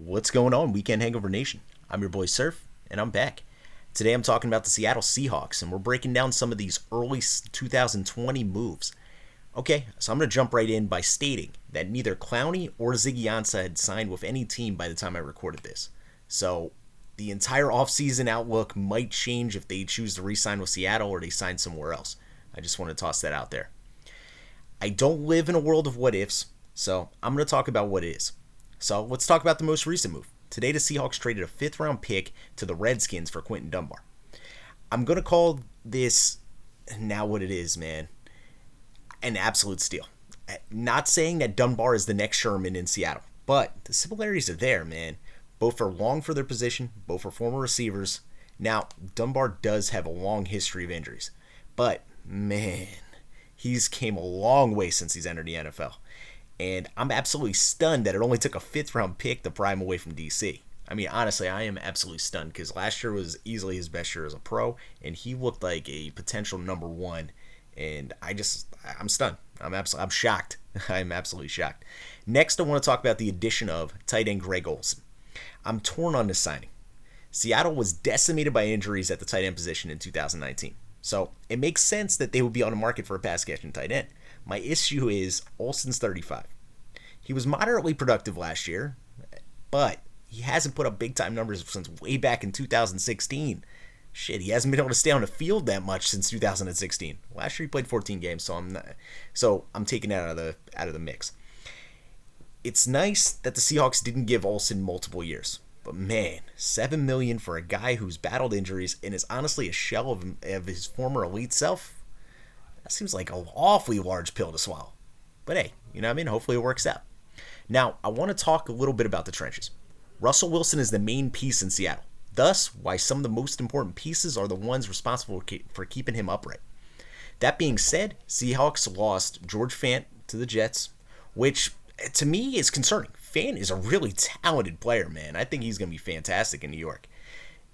What's going on, Weekend Hangover Nation? I'm your boy Surf, and I'm back. Today I'm talking about the Seattle Seahawks, and we're breaking down some of these early 2020 moves. Okay, so I'm going to jump right in by stating that neither Clowney or Ziggy Ansah had signed with any team by the time I recorded this. So the entire offseason outlook might change if they choose to re-sign with Seattle or they sign somewhere else. I just want to toss that out there. I don't live in a world of what ifs, so I'm going to talk about what is. So let's talk about the most recent move. Today the Seahawks traded a 5th round pick to the Redskins for Quinton Dunbar. I'm going to call this now what it is, man. An absolute steal. Not saying that Dunbar is the next Sherman in Seattle, but the similarities are there, man. Both are long for their position, both are former receivers. Now, Dunbar does have a long history of injuries, but man, he's came a long way since he's entered the NFL. And I'm absolutely stunned that it only took a 5th round pick to pry him away from DC. I mean, honestly, I am absolutely stunned because last year was easily his best year as a pro, and he looked like a potential number one. And I'm stunned. I'm shocked. I'm absolutely shocked. Next, I want to talk about the addition of tight end Greg Olsen. I'm torn on this signing. Seattle was decimated by injuries at the tight end position in 2019. So it makes sense that they would be on the market for a pass catching tight end. My issue is Olsen's 35. He was moderately productive last year, but he hasn't put up big time numbers since way back in 2016. Shit, he hasn't been able to stay on the field that much since 2016. Last year he played 14 games, so I'm taking that out of the mix. It's nice that the Seahawks didn't give Olsen multiple years, but man, $7 million for a guy who's battled injuries and is honestly a shell of his former elite self. That seems like an awfully large pill to swallow. But hey, you know what I mean? Hopefully it works out. Now, I want to talk a little bit about the trenches. Russell Wilson is the main piece in Seattle. Thus, why some of the most important pieces are the ones responsible for keeping him upright. That being said, Seahawks lost George Fant to the Jets, which to me is concerning. Fant is a really talented player, man. I think he's going to be fantastic in New York.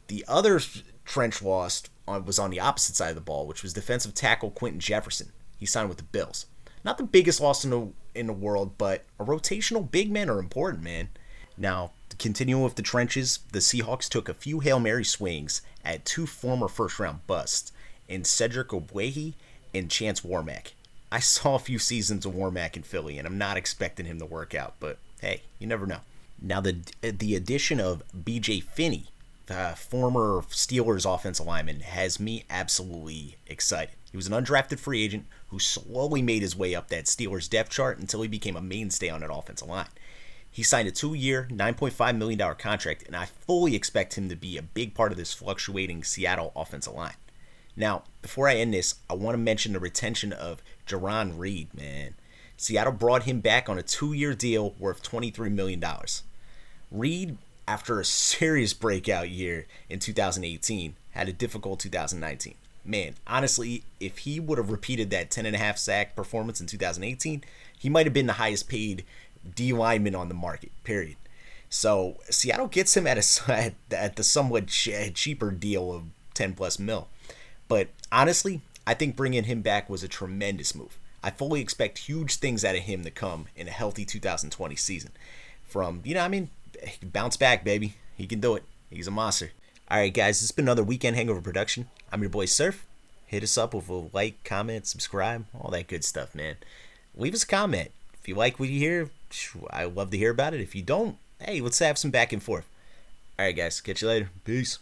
The other trench lost was on the opposite side of the ball, which was defensive tackle Quentin Jefferson. He signed with the Bills. Not the biggest loss in the world, but a rotational big men are important, man. Now, continuing with the trenches, the Seahawks took a few Hail Mary swings at 2 former first-round busts in Cedric Ogbuehi and Chance Warmack. I saw a few seasons of Warmack in Philly, and I'm not expecting him to work out, but hey, you never know. Now, the addition of B.J. Finney, former Steelers offensive lineman, has me absolutely excited. He was an undrafted free agent who slowly made his way up that Steelers depth chart until he became a mainstay on that offensive line. He signed a 2-year, $9.5 million contract, and I fully expect him to be a big part of this fluctuating Seattle offensive line. Now, before I end this, I want to mention the retention of Jarran Reed, man. Seattle brought him back on a 2-year deal worth $23 million. Reed, after a serious breakout year in 2018, had a difficult 2019. Man, honestly, if he would have repeated that 10.5 sack performance in 2018, he might have been the highest paid D lineman on the market, period. So Seattle gets him at the somewhat cheaper deal of 10 plus mil. But honestly, I think bringing him back was a tremendous move. I fully expect huge things out of him to come in a healthy 2020 season. Bounce back, baby. He can do it. He's a monster. Alright guys, this has been another Weekend Hangover production. I'm your boy Surf. Hit us up with a like, comment, subscribe, all that good stuff, man. Leave us a comment. If you like what you hear, I'd love to hear about it. If you don't, hey, let's have some back and forth. Alright guys, catch you later. Peace.